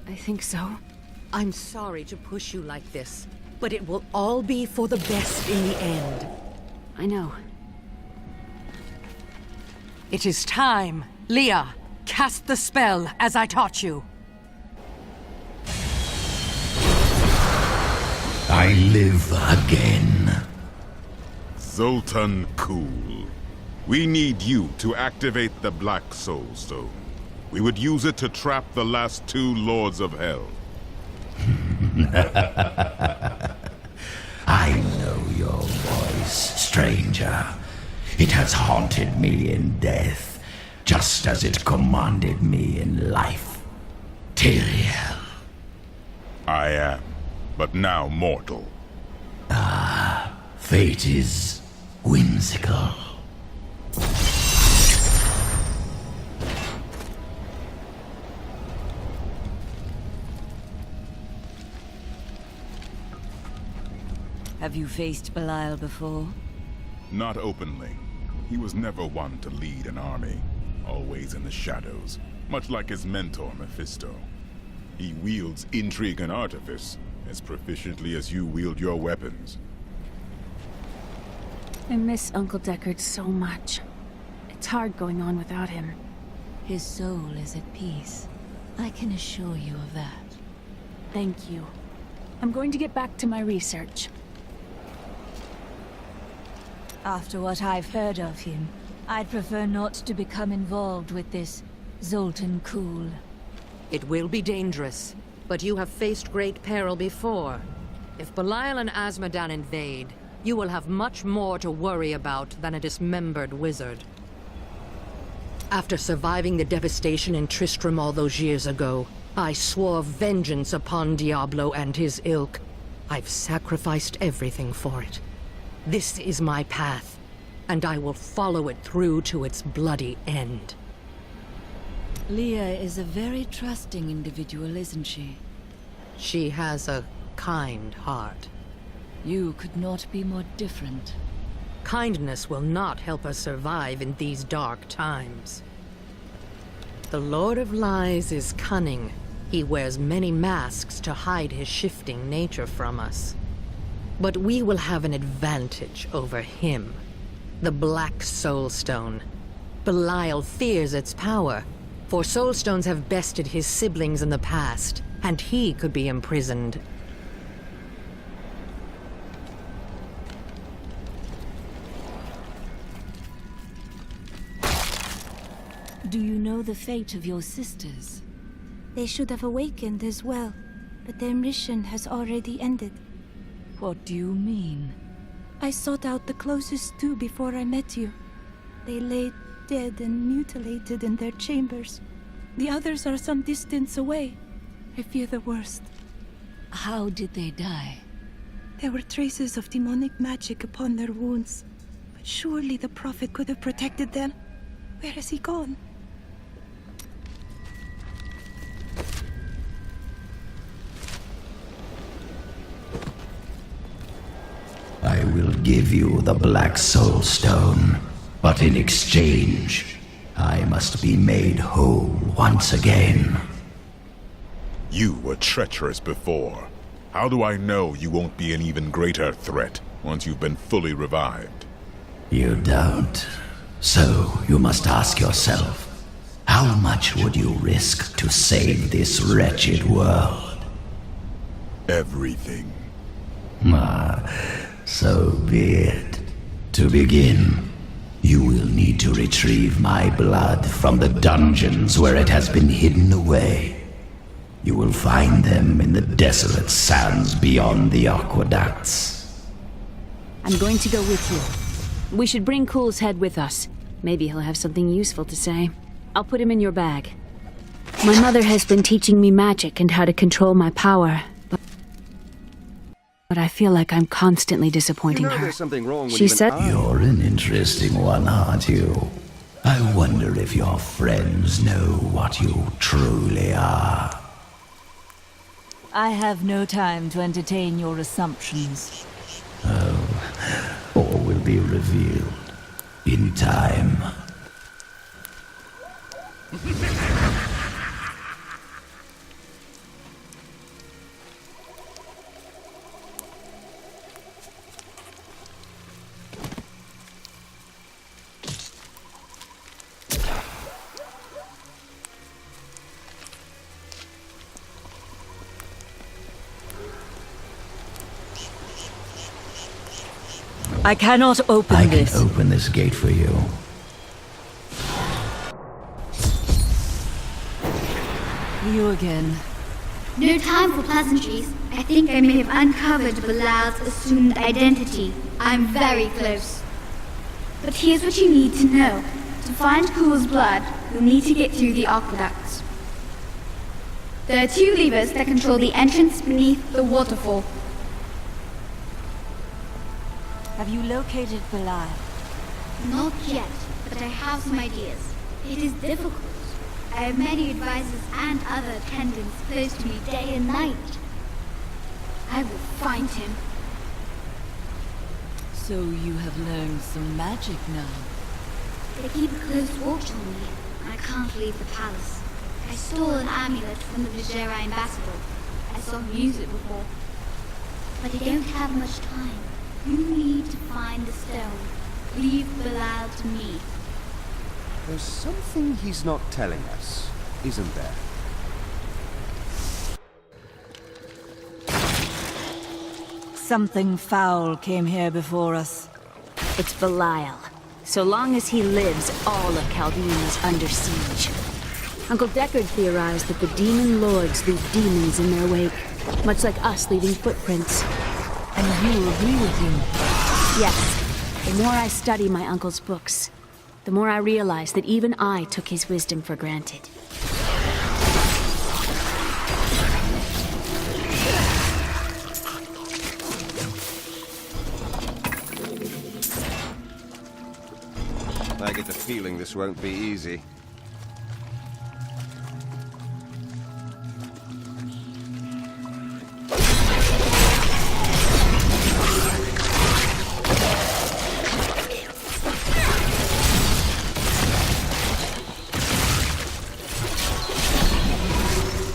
I think so. I'm sorry to push you like this, but it will all be for the best in the end. I know. It is time. Leah, cast the spell as I taught you. I live again. Zoltan Kuhl. We need you to activate the Black Soul Stone. We would use it to trap the last two Lords of Hell. I know your voice, stranger. It has haunted me in death, just as it commanded me in life. Tyrael. I am, but now mortal. Fate is whimsical. Have you faced Belial before? Not openly. He was never one to lead an army, always in the shadows, much like his mentor, Mephisto. He wields intrigue and artifice as proficiently as you wield your weapons. I miss Uncle Deckard so much. It's hard going on without him. His soul is at peace. I can assure you of that. Thank you. I'm going to get back to my research. After what I've heard of him, I'd prefer not to become involved with this Zoltan Kuhl. It will be dangerous, but you have faced great peril before. If Belial and Azmodan invade, you will have much more to worry about than a dismembered wizard. After surviving the devastation in Tristram all those years ago, I swore vengeance upon Diablo and his ilk. I've sacrificed everything for it. This is my path, and I will follow it through to its bloody end. Leah is a very trusting individual, isn't she? She has a kind heart. You could not be more different. Kindness will not help us survive in these dark times. The Lord of Lies is cunning. He wears many masks to hide his shifting nature from us. But we will have an advantage over him. The Black Soul Stone. Belial fears its power, for Soul Stones have bested his siblings in the past, and he could be imprisoned. Do you know the fate of your sisters? They should have awakened as well, but their mission has already ended. What do you mean? I sought out the closest two before I met you. They lay dead and mutilated in their chambers. The others are some distance away. I fear the worst. How did they die? There were traces of demonic magic upon their wounds. But surely the Prophet could have protected them. Where has he gone? I will give you the Black Soul Stone, but in exchange, I must be made whole once again. You were treacherous before. How do I know you won't be an even greater threat once you've been fully revived? You don't. So you must ask yourself, how much would you risk to save this wretched world? Everything. So be it. To begin, you will need to retrieve my blood from the dungeons where it has been hidden away. You will find them in the desolate sands beyond the aqueducts. I'm going to go with you. We should bring Kuhl's head with us. Maybe he'll have something useful to say. I'll put him in your bag. My mother has been teaching me magic and how to control my power, but I feel like I'm constantly disappointing her. There's something wrong She said... You're an interesting one, aren't you? I wonder if your friends know what you truly are. I have no time to entertain your assumptions. All will be revealed in time. I cannot open I can this. open this gate for you. You again. No time for pleasantries. I think I may have uncovered Bilal's assumed identity. I'm very close. But here's what you need to know. To find Kuhl's blood, you'll need to get through the aqueducts. There are 2 levers that control the entrance beneath the waterfall. Have you located Bilal? Not yet, but I have some ideas. It is difficult. I have many advisors and other attendants close to me day and night. I will find him. So you have learned some magic now. They keep a close watch on me. I can't leave the palace. I stole an amulet from the Vajera ambassador. I saw him use it before. But I don't have much time. You need to find the stone. Leave Bilal to me. There's something he's not telling us, isn't there? Something foul came here before us. It's Belial. So long as he lives, all of Chaldean is under siege. Uncle Deckard theorized that the demon lords leave demons in their wake, much like us leaving footprints. And you agree with him? Yes. The more I study my uncle's books, the more I realize that even I took his wisdom for granted. I get the feeling this won't be easy.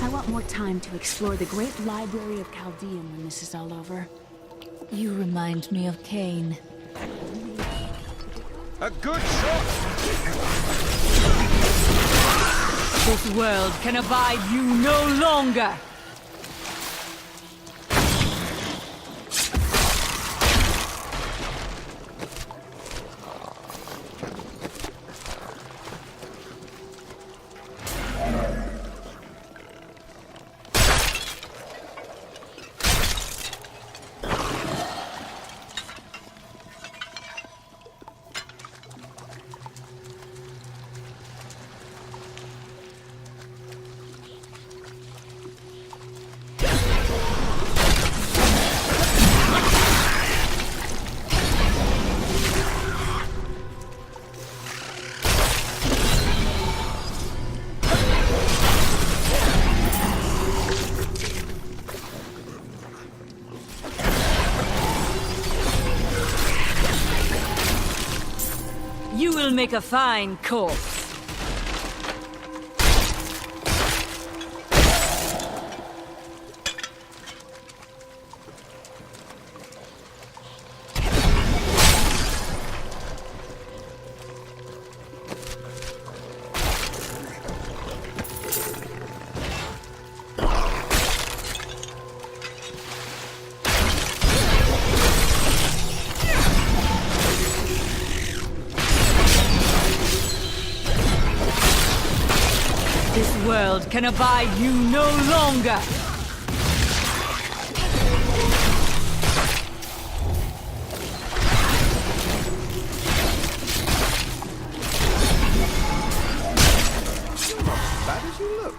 I want more time to explore the great library of Chaldean when this is all over. You remind me of Cain. A good shot! This world can abide you no longer! You will make a fine corpse. This world can abide you no longer! Bad as you look.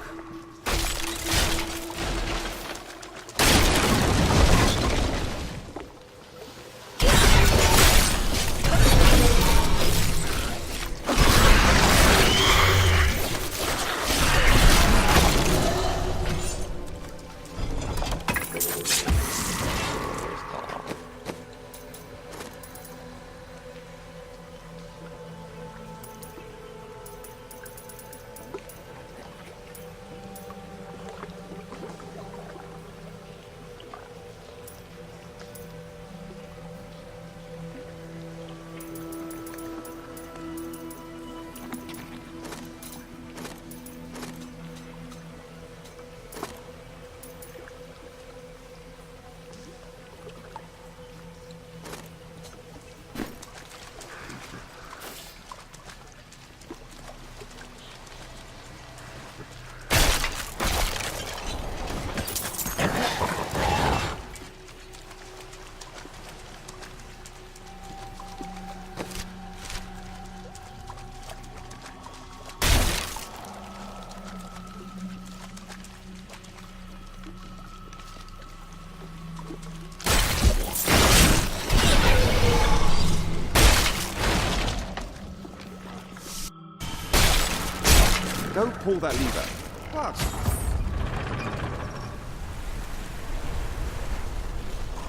Don't pull that lever. What?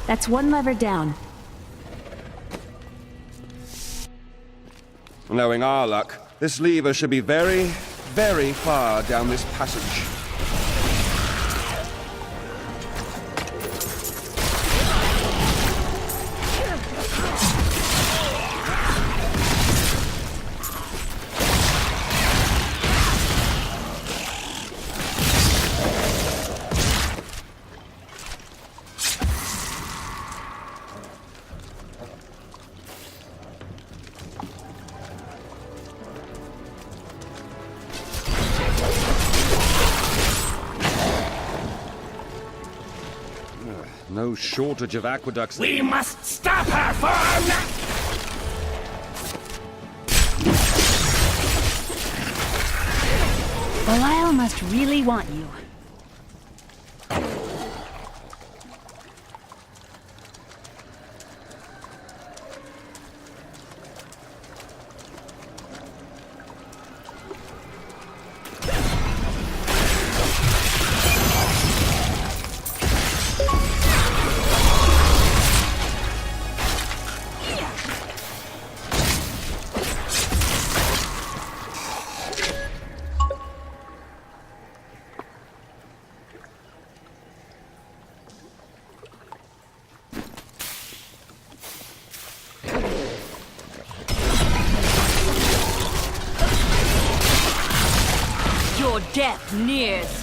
That's one lever down. Knowing our luck, this lever should be very, very far down this passage. No shortage of aqueducts. We must stop her for now! Belial must really want you. Your death nears.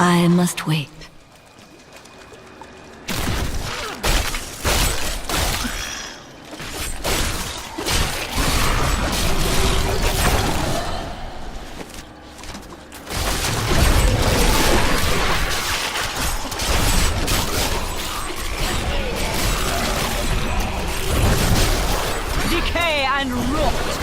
I must wait. Decay and rot!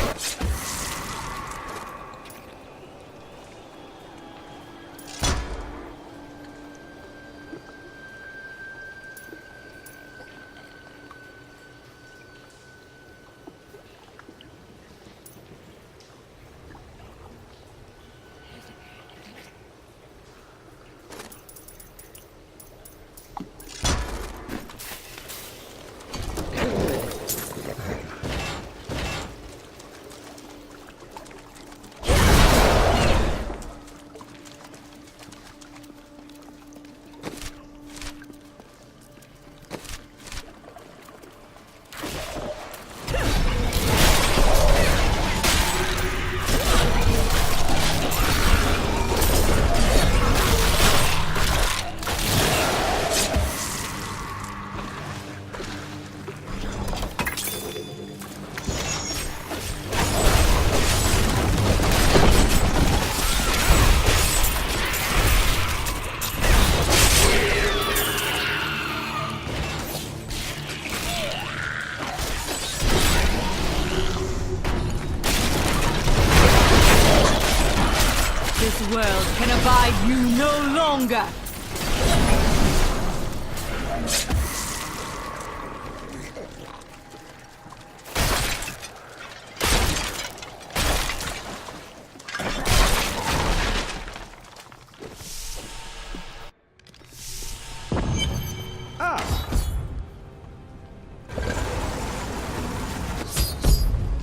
This world can abide you no longer!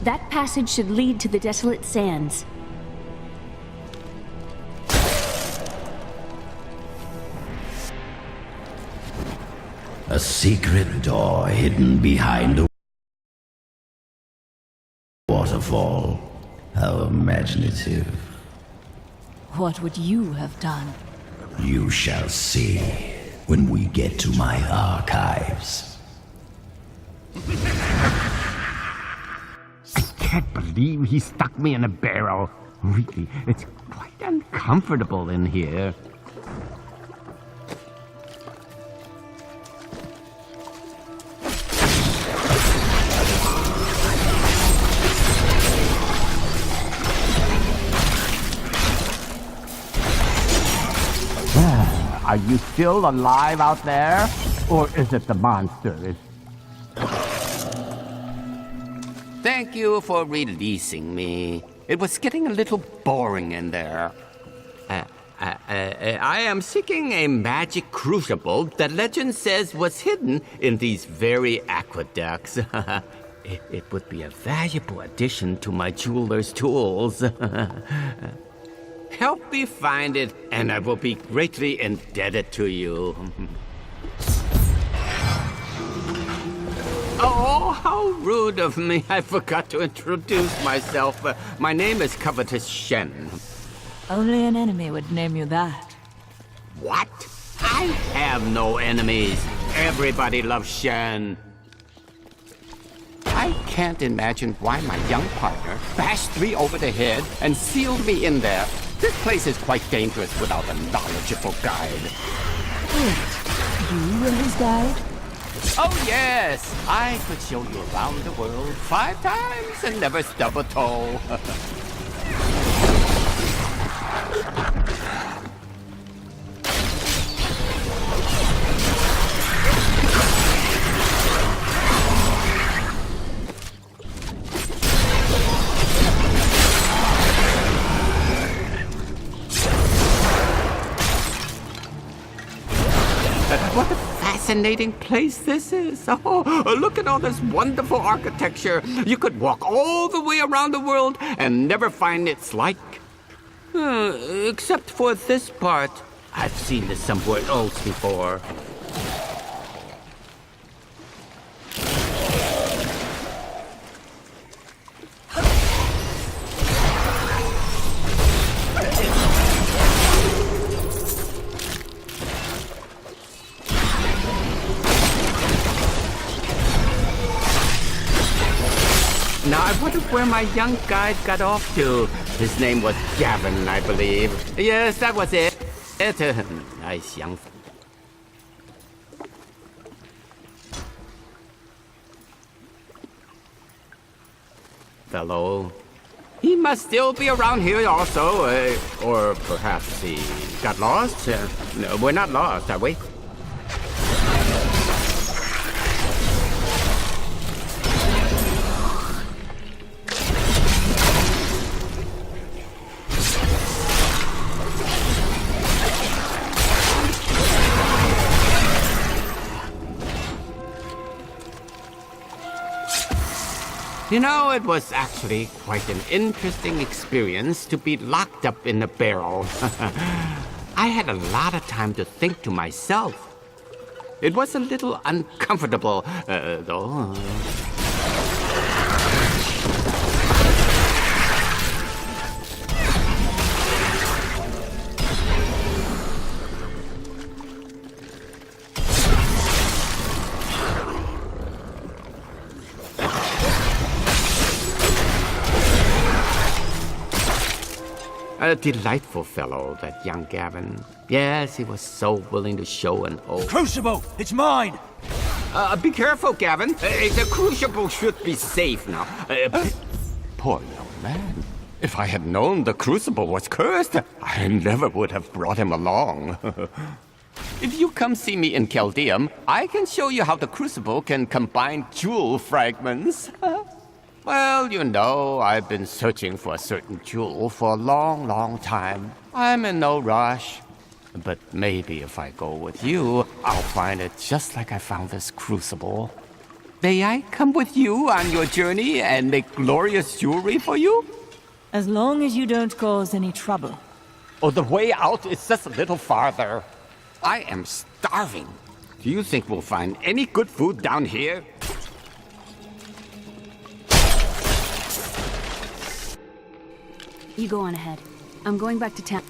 That passage should lead to the desolate sands. A secret door hidden behind a waterfall. How imaginative. What would you have done? You shall see when we get to my archives. I can't believe he stuck me in a barrel. Really, it's quite uncomfortable in here. Are you still alive out there? Or is it the monsters? Thank you for releasing me. It was getting a little boring in there. I am seeking a magic crucible that legend says was hidden in these very aqueducts. It would be a valuable addition to my jeweler's tools. Help me find it, and I will be greatly indebted to you. Oh, how rude of me. I forgot to introduce myself. My name is Covetous Shen. Only an enemy would name you that. What? I have no enemies. Everybody loves Shen. I can't imagine why my young partner bashed me over the head and sealed me in there. This place is quite dangerous without a knowledgeable guide. Wait, you were his guide? Oh, yes! I could show you around the world 5 times and never stub a toe. What a fascinating place this is. Oh, look at all this wonderful architecture. You could walk all the way around the world and never find its like. Except for this part. I've seen this somewhere else before. Now, I wonder where my young guide got off to. His name was Gavin, I believe. Yes, that was it. Nice young... fellow. He must still be around here also. Or perhaps he got lost? No, we're not lost, are we? You know, it was actually quite an interesting experience to be locked up in a barrel. I had a lot of time to think to myself. It was a little uncomfortable, though. A delightful fellow, that young Gavin. Yes, he was so willing to show an oath. Crucible! It's mine! Be careful, Gavin. The crucible should be safe now. Poor young man. If I had known the crucible was cursed, I never would have brought him along. If you come see me in Chaldeum, I can show you how the crucible can combine jewel fragments. Well, you know, I've been searching for a certain jewel for a long, long time. I'm in no rush. But maybe if I go with you, I'll find it just like I found this crucible. May I come with you on your journey and make glorious jewelry for you? As long as you don't cause any trouble. Oh, the way out is just a little farther. I am starving. Do you think we'll find any good food down here? You go on ahead. I'm going back to town.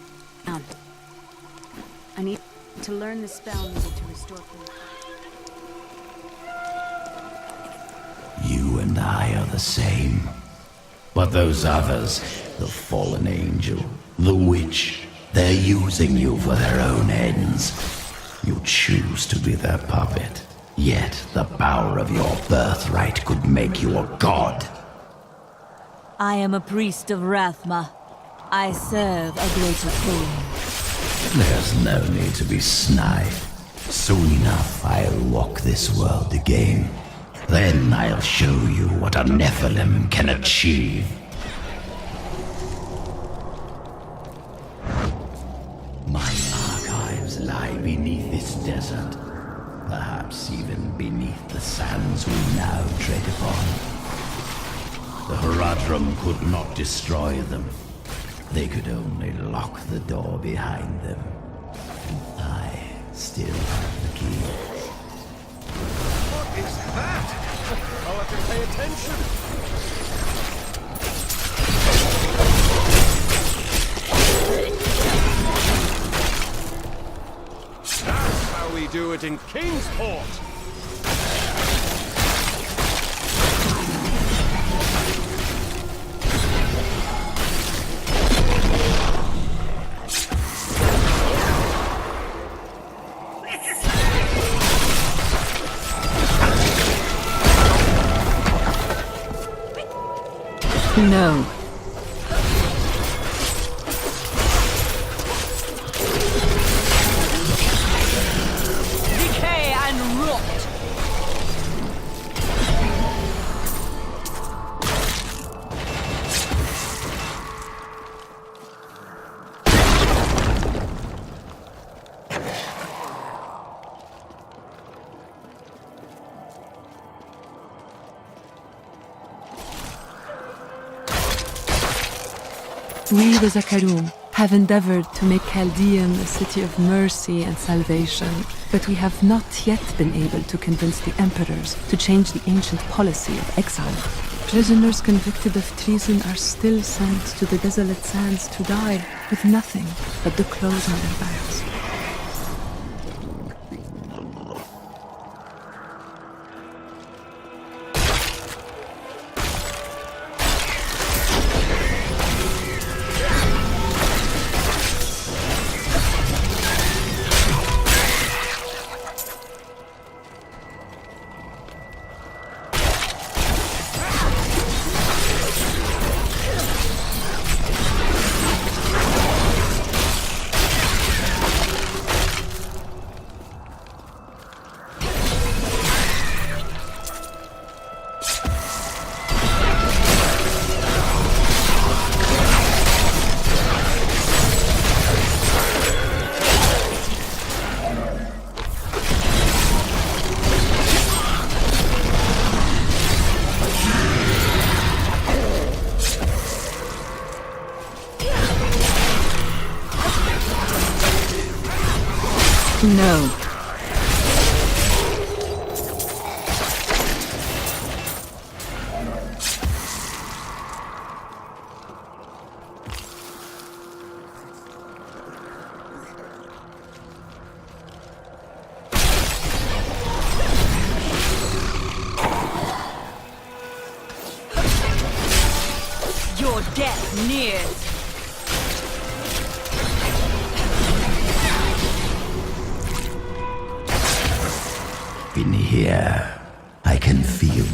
I need to learn the spell needed to restore food. You and I are the same. But those others, the fallen angel, the witch, they're using you for their own ends. You choose to be their puppet. Yet the power of your birthright could make you a god. I am a priest of Rathma. I serve a greater king. There's no need to be snide. Soon enough, I'll walk this world again. Then I'll show you what a Nephilim can achieve. My archives lie beneath this desert. Perhaps even beneath the sands we now tread upon. The Haradrim could not destroy them. They could only lock the door behind them. I still have the key. What is that? I'll have to pay attention. That's how we do it in Kingsport. No. Decay and rot! We, the Zakarum, have endeavored to make Chaldean a city of mercy and salvation, but we have not yet been able to convince the emperors to change the ancient policy of exile. Prisoners convicted of treason are still sent to the desolate sands to die with nothing but the clothes on their backs. No. Your death nears! In here, I can feel.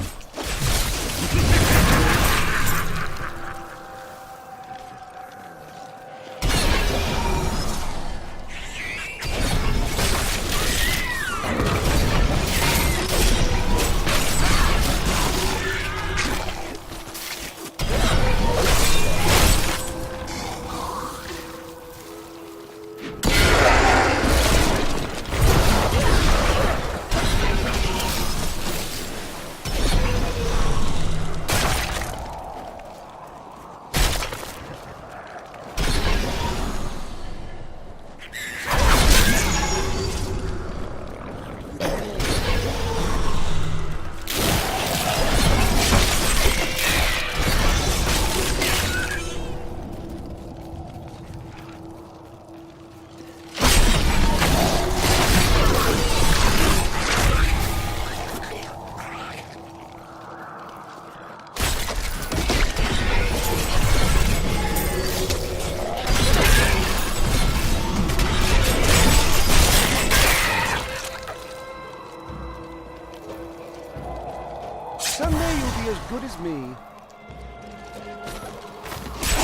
someday you'll be as good as me.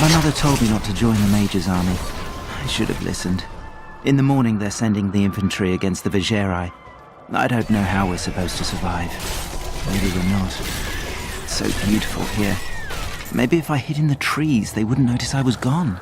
My mother told me not to join the Major's army. I should have listened. In the morning they're sending the infantry against the Vigeri. I don't know how we're supposed to survive. Maybe we're not. It's so beautiful here. Maybe if I hid in the trees, they wouldn't notice I was gone.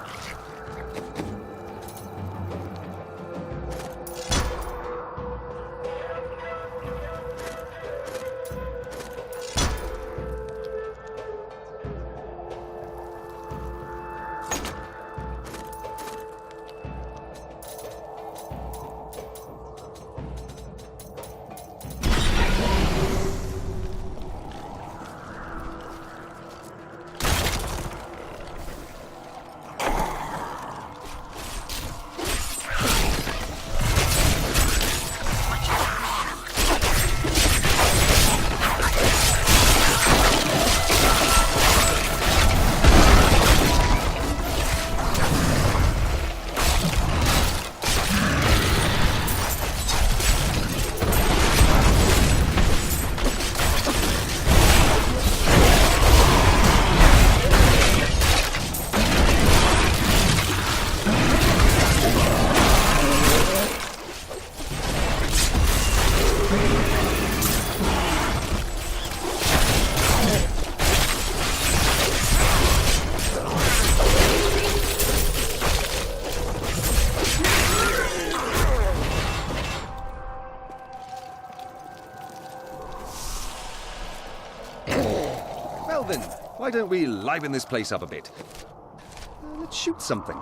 Well then, why don't we liven this place up a bit? Let's shoot something.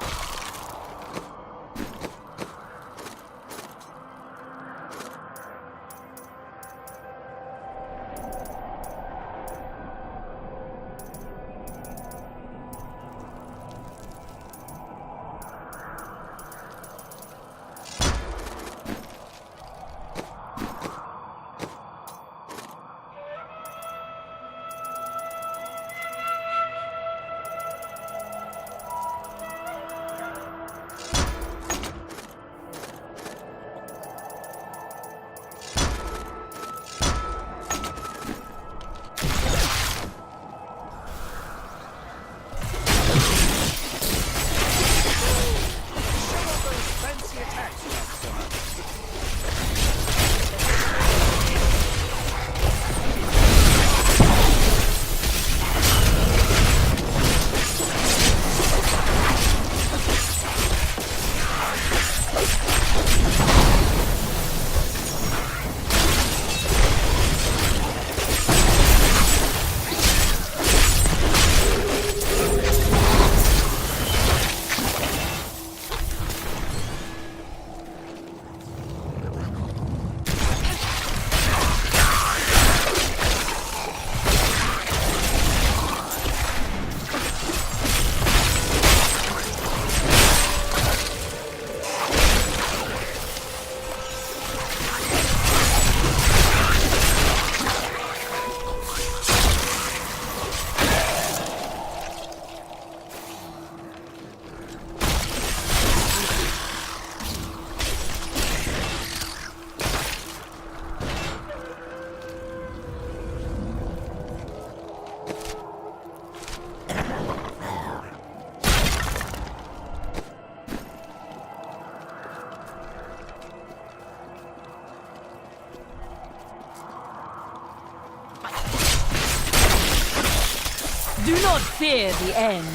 Do not fear the end.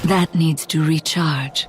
That needs to recharge.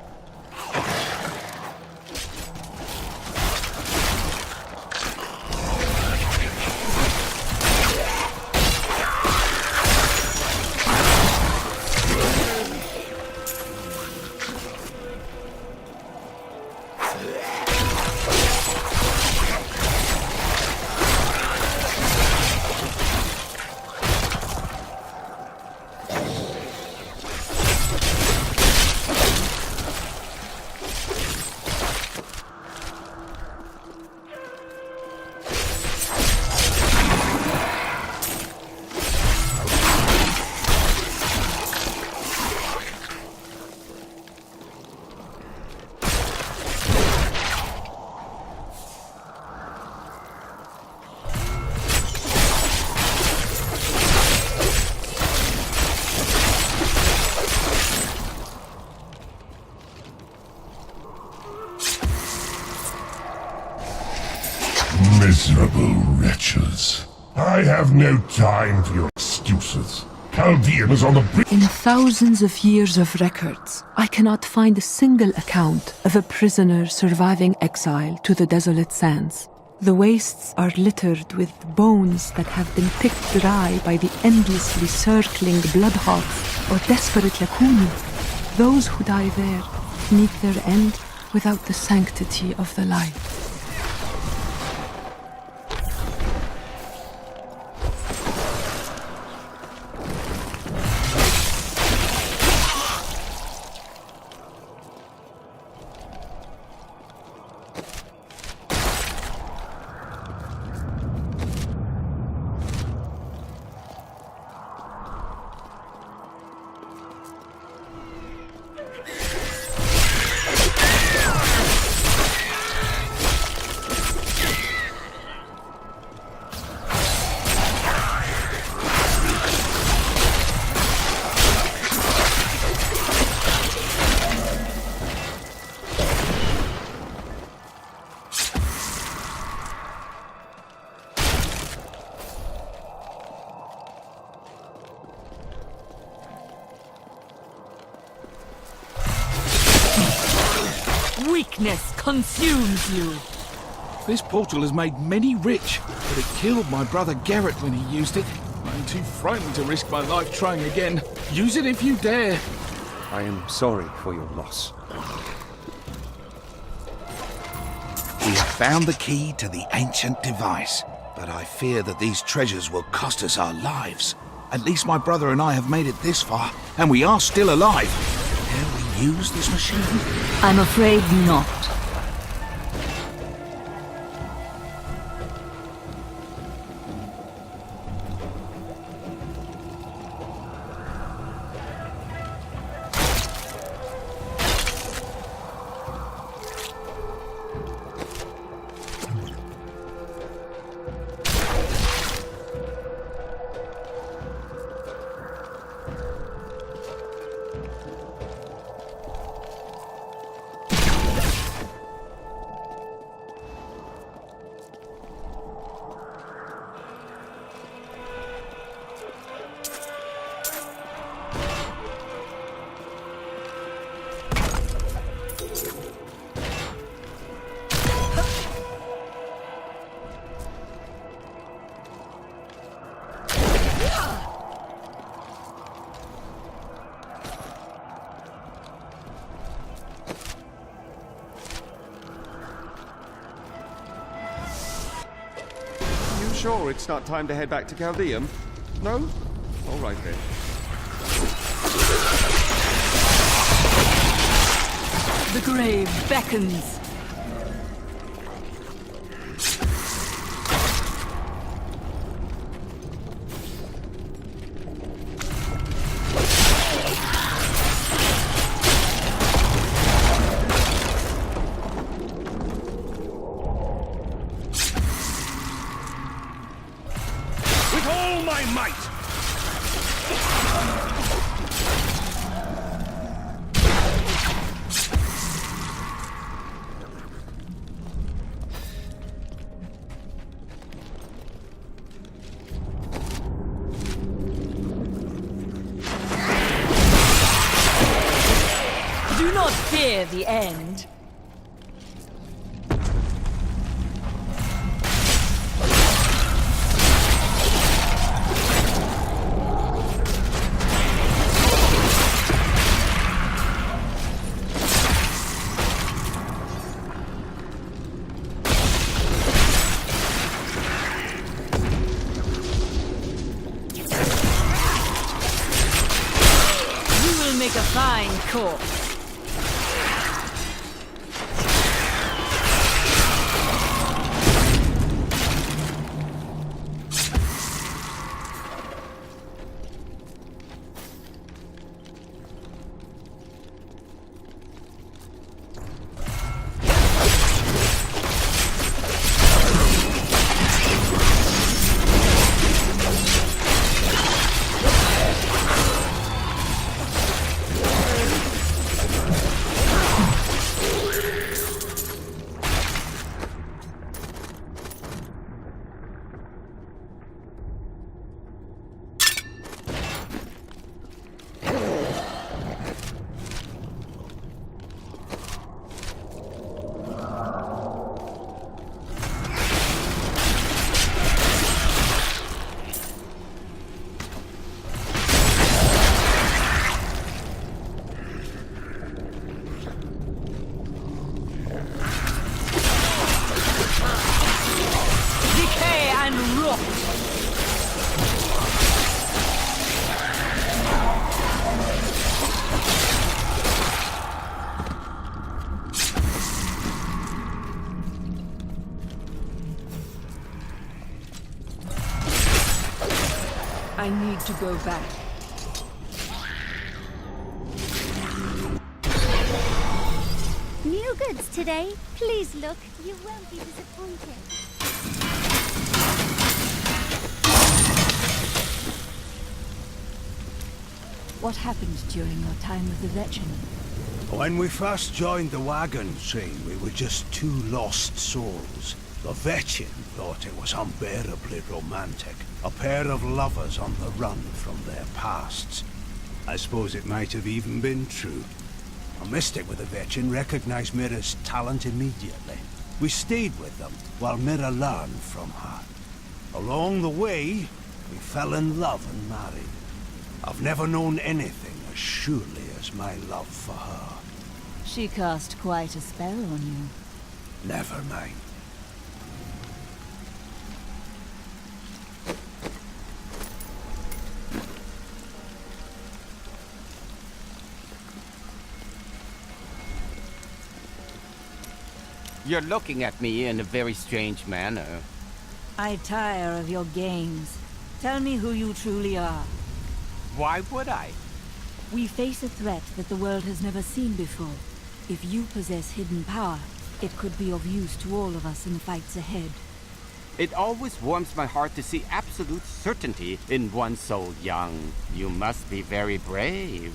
Miserable wretches. I have no time for your excuses. Chaldean is on the brink. In thousands of years of records, I cannot find a single account of a prisoner surviving exile to the desolate sands. The wastes are littered with bones that have been picked dry by the endlessly circling bloodhawks or desperate lakuni. Those who die there meet their end without the sanctity of the light. Weakness consumes you. This portal has made many rich, but it killed my brother Garrett when he used it. I'm too frightened to risk my life trying again. Use it if you dare. I am sorry for your loss. We have found the key to the ancient device, but I fear that these treasures will cost us our lives. At least my brother and I have made it this far, and we are still alive. Dare we use this machine? I'm afraid not. Sure it's not time to head back to Chaldeum? No? All right then. The grave beckons. Do not fear the end. You will make a fine corpse. I need to go back. New goods today. Please look. You won't be disappointed. What happened during your time with the Veteran? When we first joined the wagon train, we were just two lost souls. The Veteran thought it was unbearably romantic. A pair of lovers on the run from their pasts. I suppose it might have even been true. A mystic with the Veteran recognized Mira's talent immediately. We stayed with them while Mira learned from her. Along the way, we fell in love and married. I've never known anything as surely as my love for her. She cast quite a spell on you. Never mind. You're looking at me in a very strange manner. I tire of your games. Tell me who you truly are. Why would I? We face a threat that the world has never seen before. If you possess hidden power, it could be of use to all of us in the fights ahead. It always warms my heart to see absolute certainty in one so young. You must be very brave.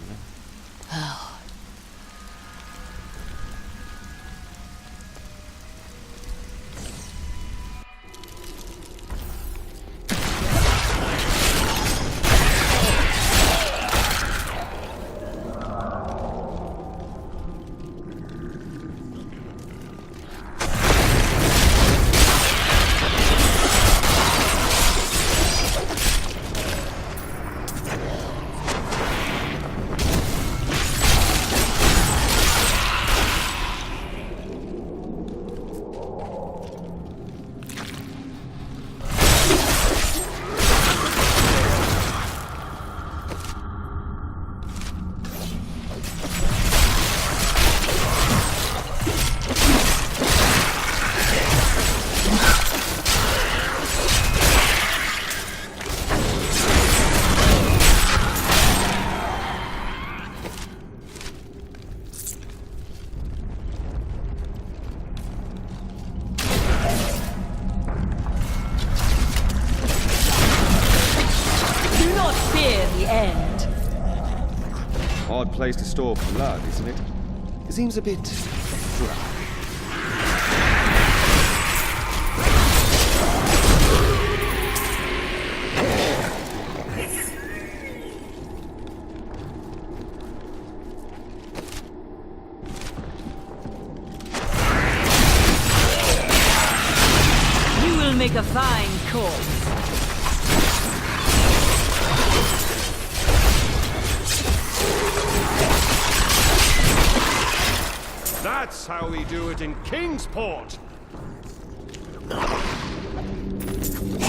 Odd place to store blood, isn't it? It seems a bit dry. You will make a fine corpse. That's how we do it in Kingsport!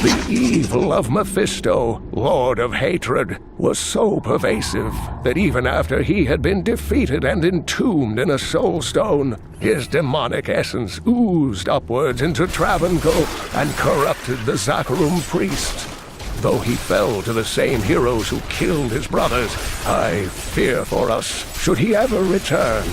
The evil of Mephisto, Lord of Hatred, was so pervasive that even after he had been defeated and entombed in a soul stone, his demonic essence oozed upwards into Travancore and corrupted the Zakharum priests. Though he fell to the same heroes who killed his brothers, I fear for us should he ever return.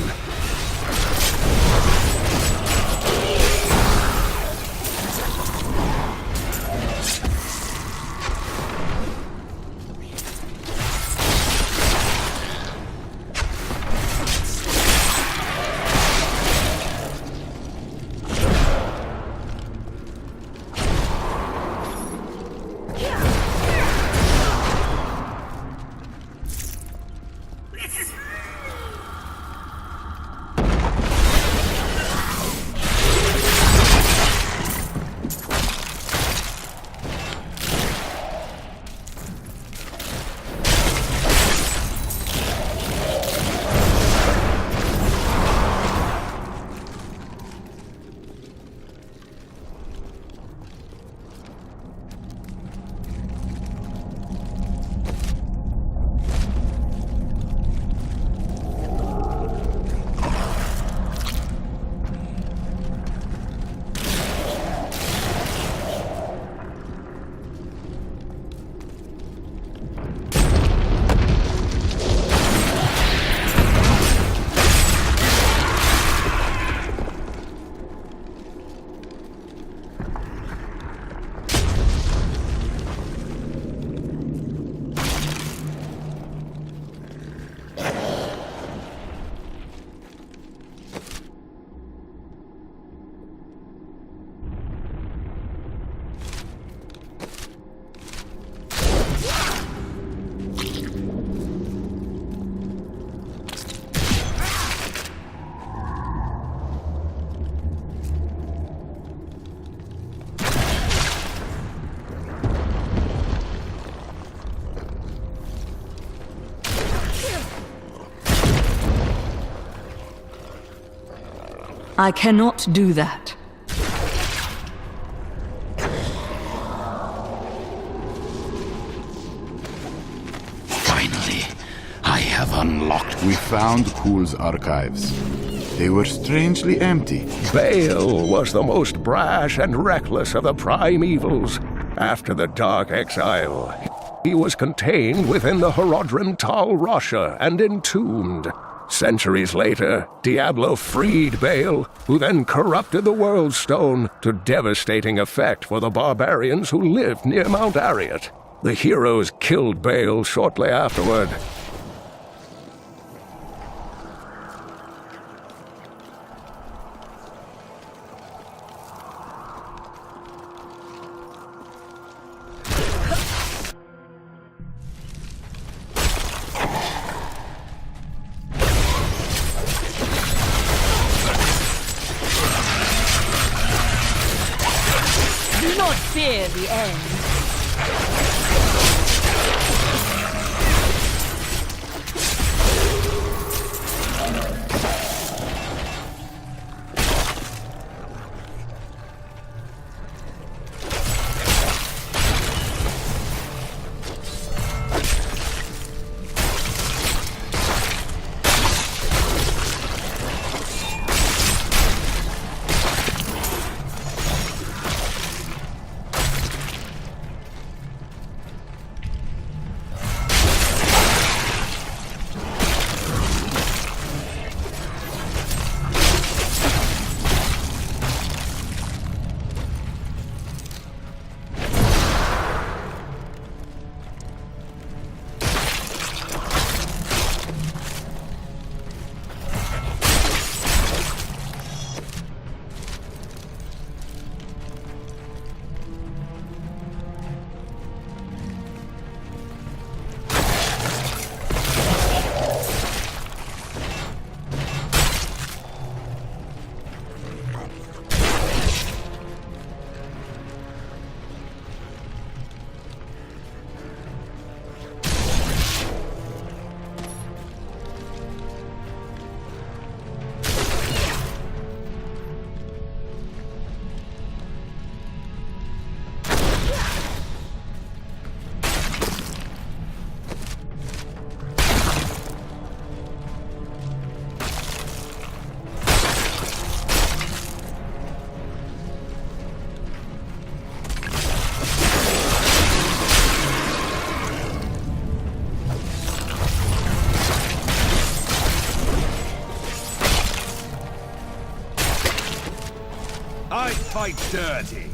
I cannot do that. Finally, I have unlocked. We found Kul's archives. They were strangely empty. Baal was the most brash and reckless of the primevals. After the Dark Exile, he was contained within the Horodrim Tal Rasha and entombed. Centuries later, Diablo freed Baal, who then corrupted the World Stone to devastating effect for the barbarians who lived near Mount Ariat. The heroes killed Baal shortly afterward. Do not fear the end. I fight dirty.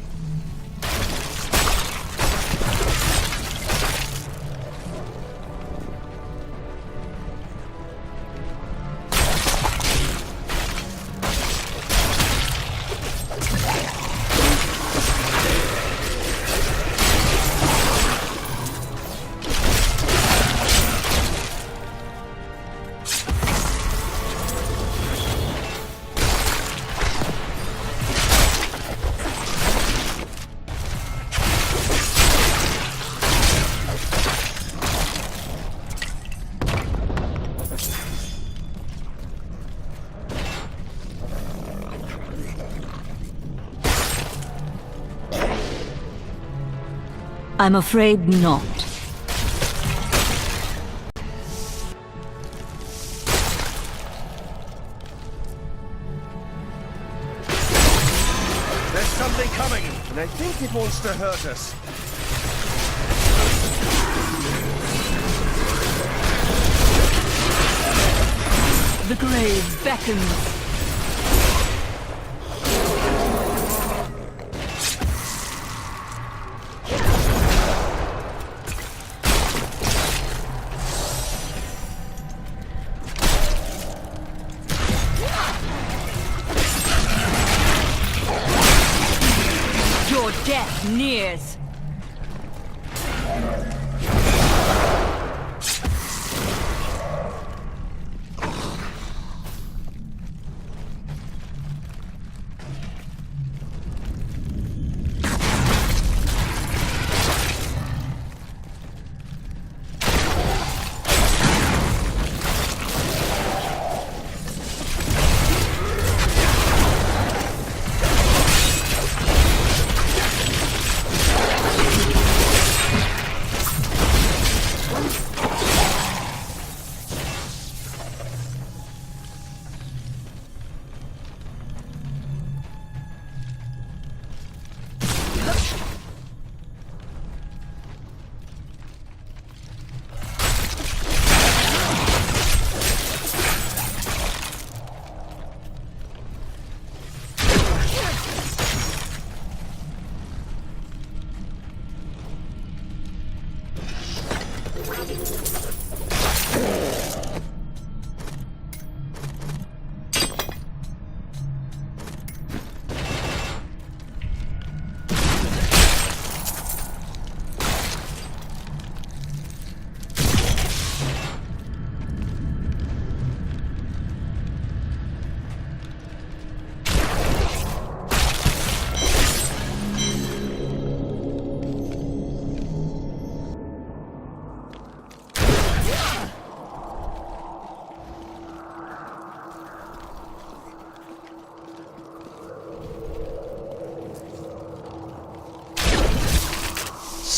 I'm afraid not. There's something coming, and I think it wants to hurt us. The grave beckons. Your death nears.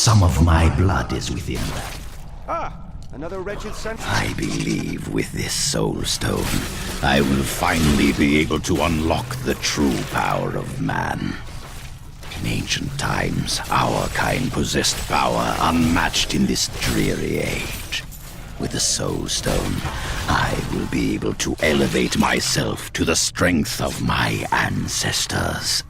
Some of my blood is within them. Ah, another wretched sentence. I believe with this soul stone, I will finally be able to unlock the true power of man. In ancient times, our kind possessed power unmatched in this dreary age. With the soul stone, I will be able to elevate myself to the strength of my ancestors.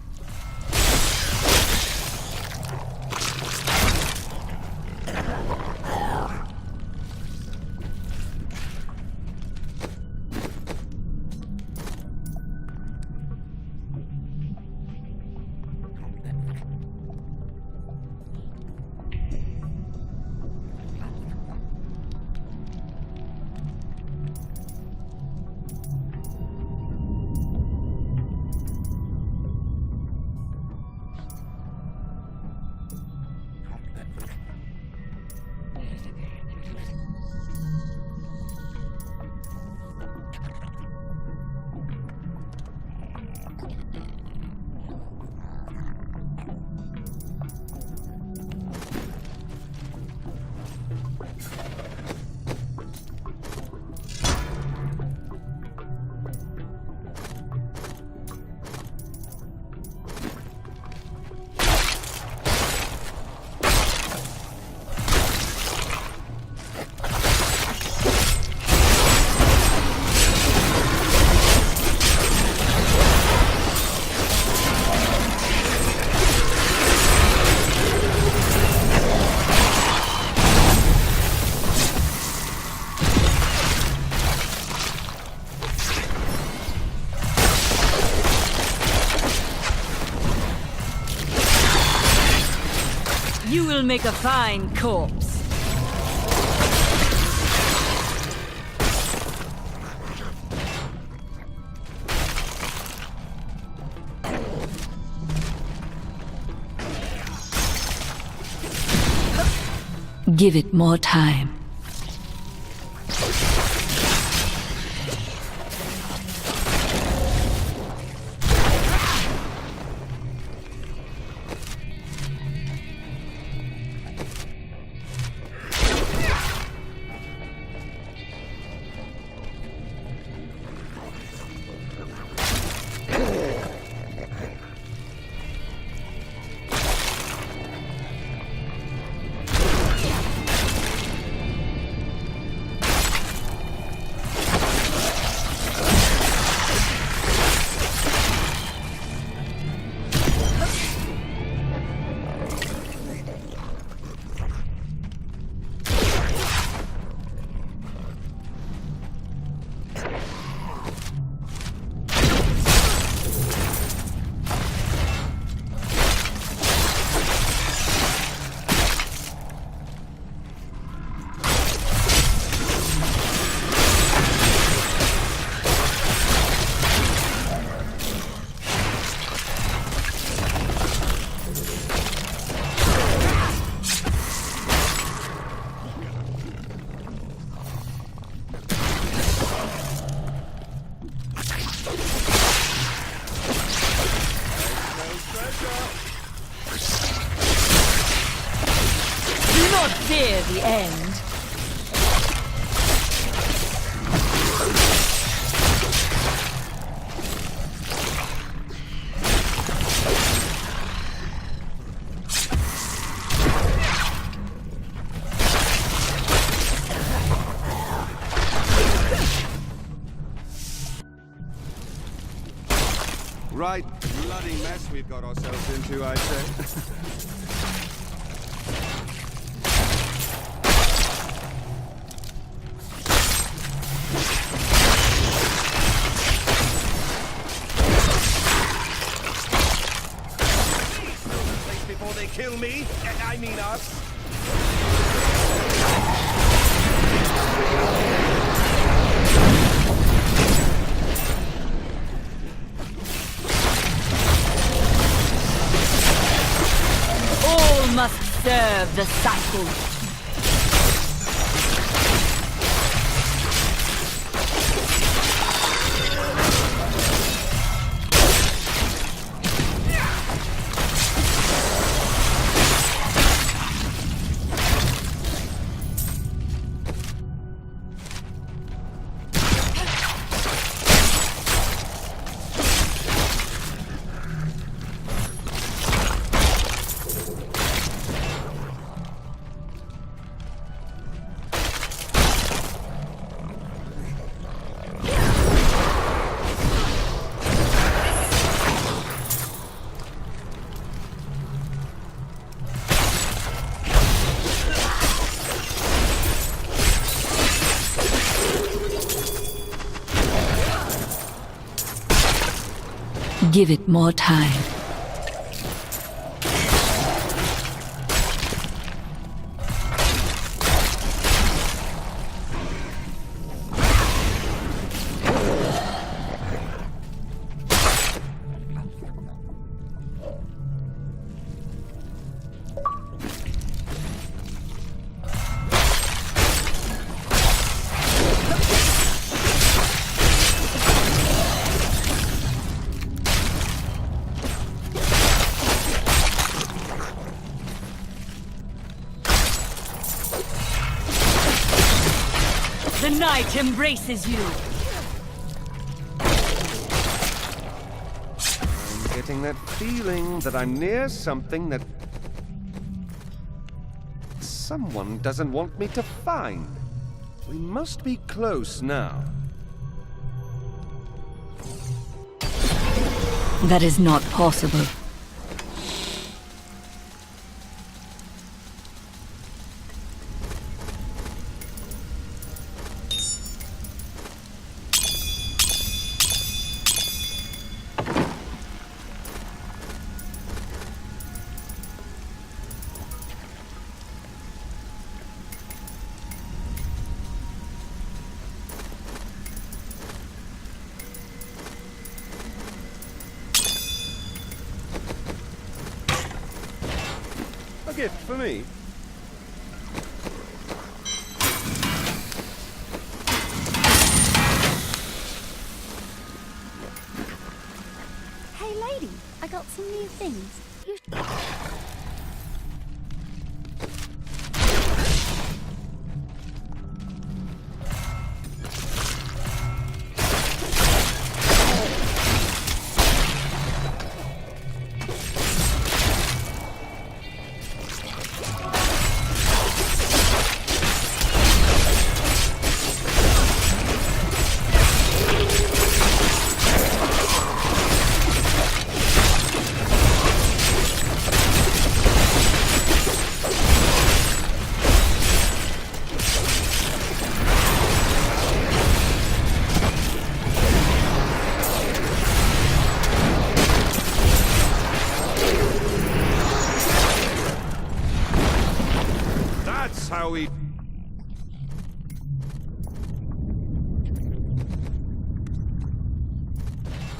You will make a fine corpse. Give it more time. Do not fear the end. Right bloody mess we've got ourselves into, I'd say. Before they kill me, I mean us. All must serve the cycle. Give it more time. The night embraces you. I'm getting that feeling that I'm near something that someone doesn't want me to find. We must be close now. That is not possible. A gift for me? Hey lady, I got some new things. That's how we...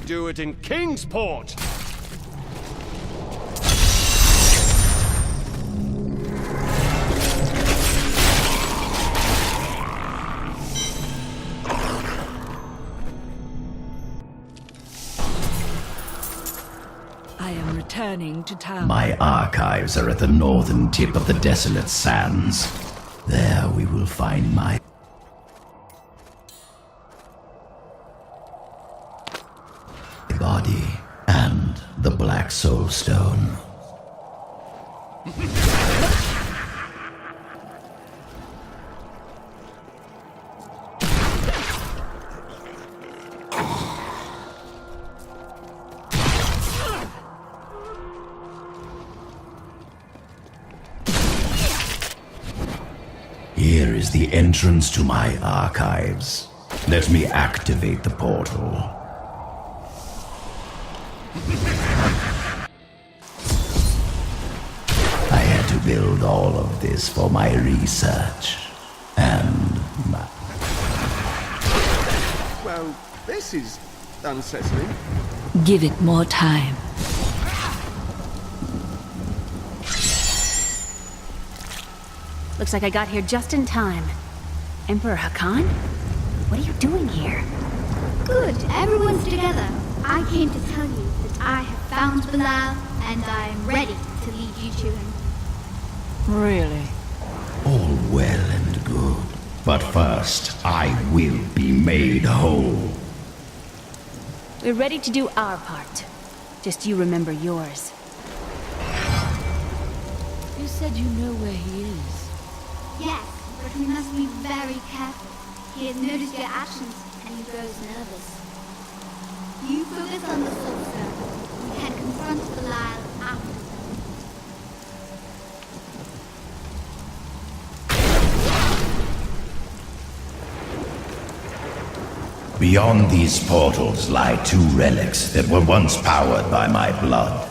do it in Kingsport! I am returning to town. My archives are at the northern tip of the desolate sands. There we will find my body and the Black Soul Stone. Here is the entrance to my archives. Let me activate the portal. I had to build all of this for my research. And my... Well, this is unsettling. Give it more time. Looks like I got here just in time. Emperor Hakan? What are you doing here? Good, everyone's together. I came to tell you that I have found Bilal, and I am ready to lead you to him. Really? All well and good. But first, I will be made whole. We're ready to do our part. Just you remember yours. You said you know where he is. Yes, but we must be very careful. He has noticed your actions, and he grows nervous. You focus on the soul stone. We can confront Belial after. Beyond these portals lie 2 relics that were once powered by my blood.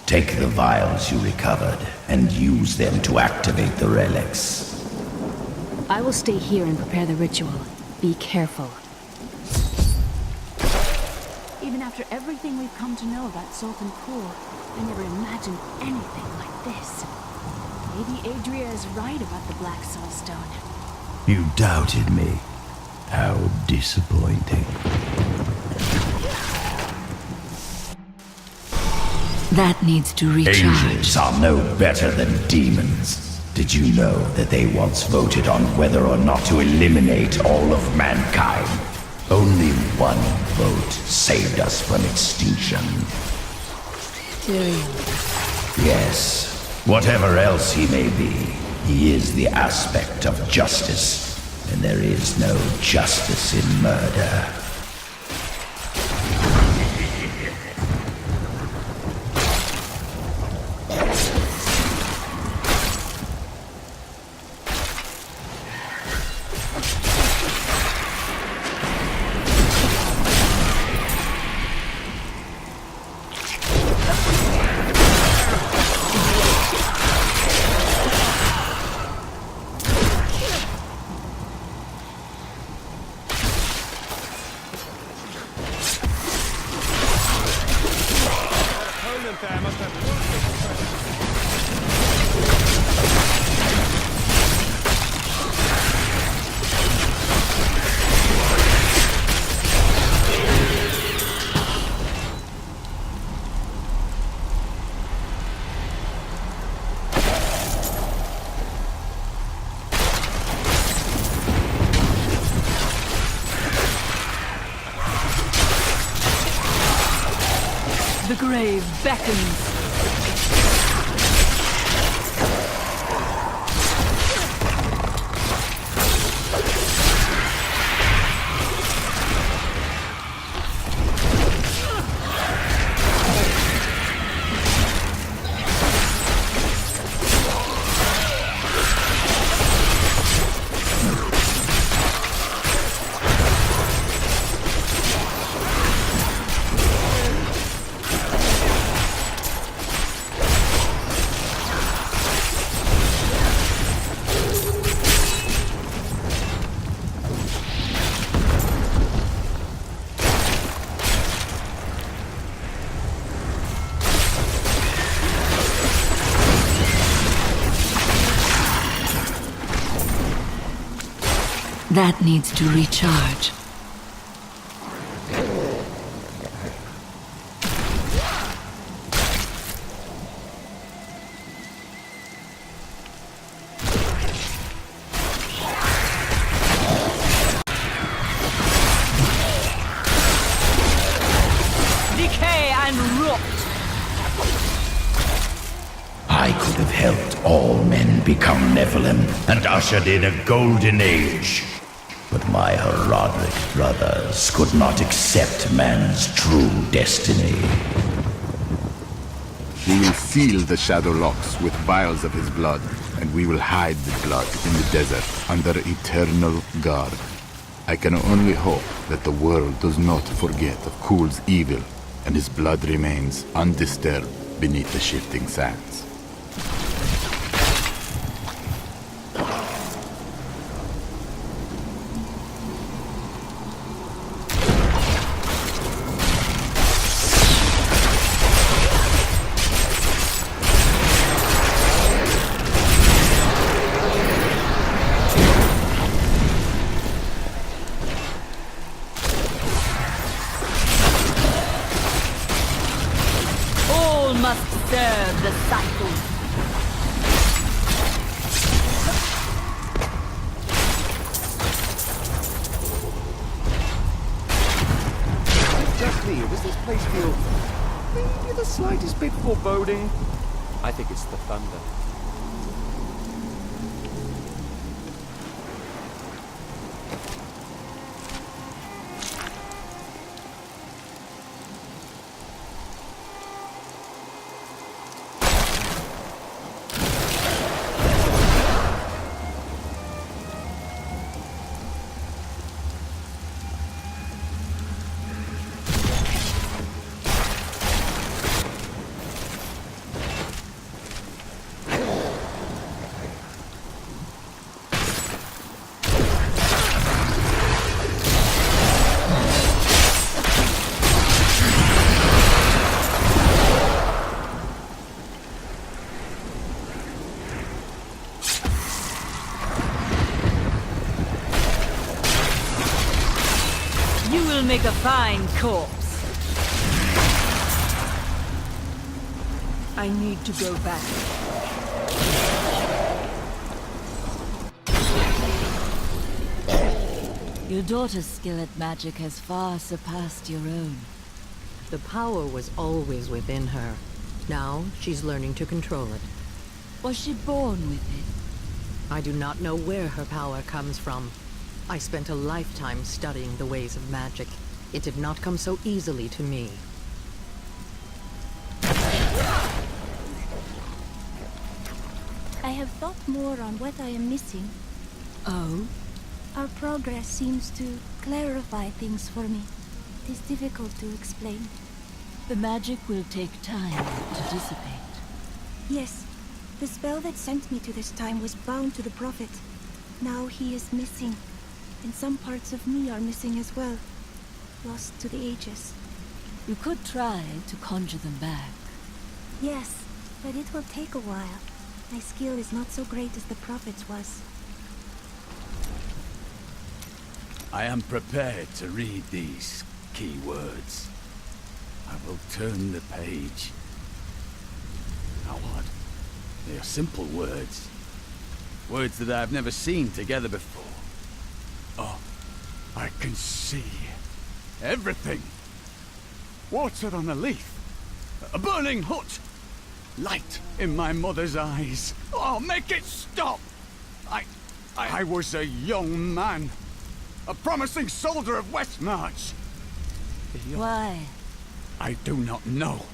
Take the vials you recovered and use them to activate the relics. I will stay here and prepare the ritual. Be careful. Even after everything we've come to know about Sultan Pool, I never imagined anything like this. Maybe Adria is right about the Black Soul Stone. You doubted me. How disappointing. That needs to recharge. Angels are no better than demons. Did you know that they once voted on whether or not to eliminate all of mankind? Only one vote saved us from extinction. Tyrion. Yes. Whatever else he may be, he is the aspect of justice. And there is no justice in murder. The grave beckons. That needs to recharge. Decay and rot. I could have helped all men become Nephilim and ushered in a golden age. But my Herodic brothers could not accept man's true destiny. We will seal the Shadow Locks with vials of his blood, and we will hide the blood in the desert under eternal guard. I can only hope that the world does not forget of Kul's evil, and his blood remains undisturbed beneath the shifting sands. Must serve the cycle. Just me, or does this place feel maybe the slightest bit foreboding? I think it's the thunder. make a fine corpse. I need to go back. Your daughter's skill at magic has far surpassed your own. The power was always within her. Now she's learning to control it. Was she born with it? I do not know where her power comes from. I spent a lifetime studying the ways of magic. It did not come so easily to me. I have thought more on what I am missing. Oh? Our progress seems to clarify things for me. It is difficult to explain. The magic will take time to dissipate. Yes, the spell that sent me to this time was bound to the Prophet. Now he is missing, and some parts of me are missing as well. Lost to the ages. You could try to conjure them back. Yes, but it will take a while. My skill is not so great as the Prophet's was. I am prepared to read these key words. I will turn the page. Now what? They are simple words. Words that I have never seen together before. Oh, I can see everything. Water on a leaf. A burning hut. Light in my mother's eyes. Oh, make it stop! I was a young man. A promising soldier of Westmarch. Why? I do not know.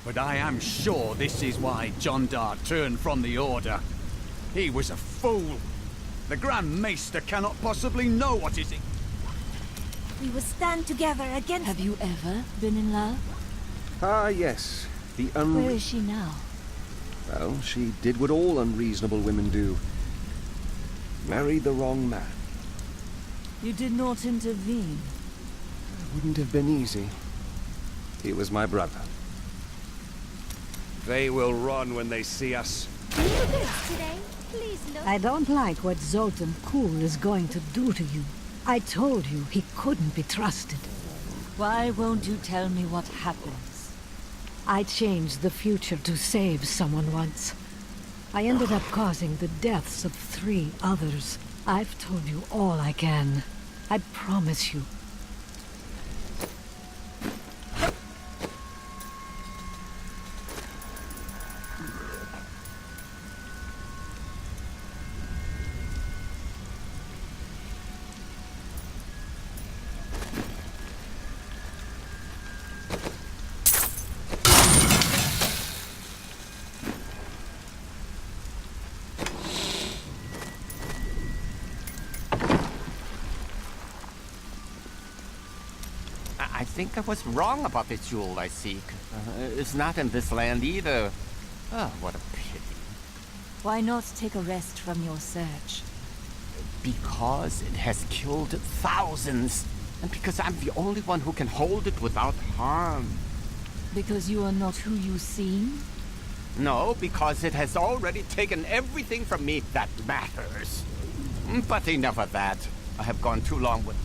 But I am sure this is why John Dar turned from the Order. He was a fool. The Grand Maester cannot possibly know what is it. We will stand together against... Have you ever been in love? Ah, yes. Where is she now? Well, she did what all unreasonable women do. Married the wrong man. You did not intervene. It wouldn't have been easy. He was my brother. They will run when they see us. Today, please look. I don't like what Zoltan Kuhl is going to do to you. I told you he couldn't be trusted. Why won't you tell me what happens? I changed the future to save someone once. I ended up causing the deaths of 3 others. I've told you all I can. I promise you. I think I was wrong about the jewel I seek. It's not in this land either. Oh, what a pity. Why not take a rest from your search? Because it has killed thousands. And because I'm the only one who can hold it without harm. Because you are not who you seem? No, because it has already taken everything from me that matters. But enough of that. I have gone too long with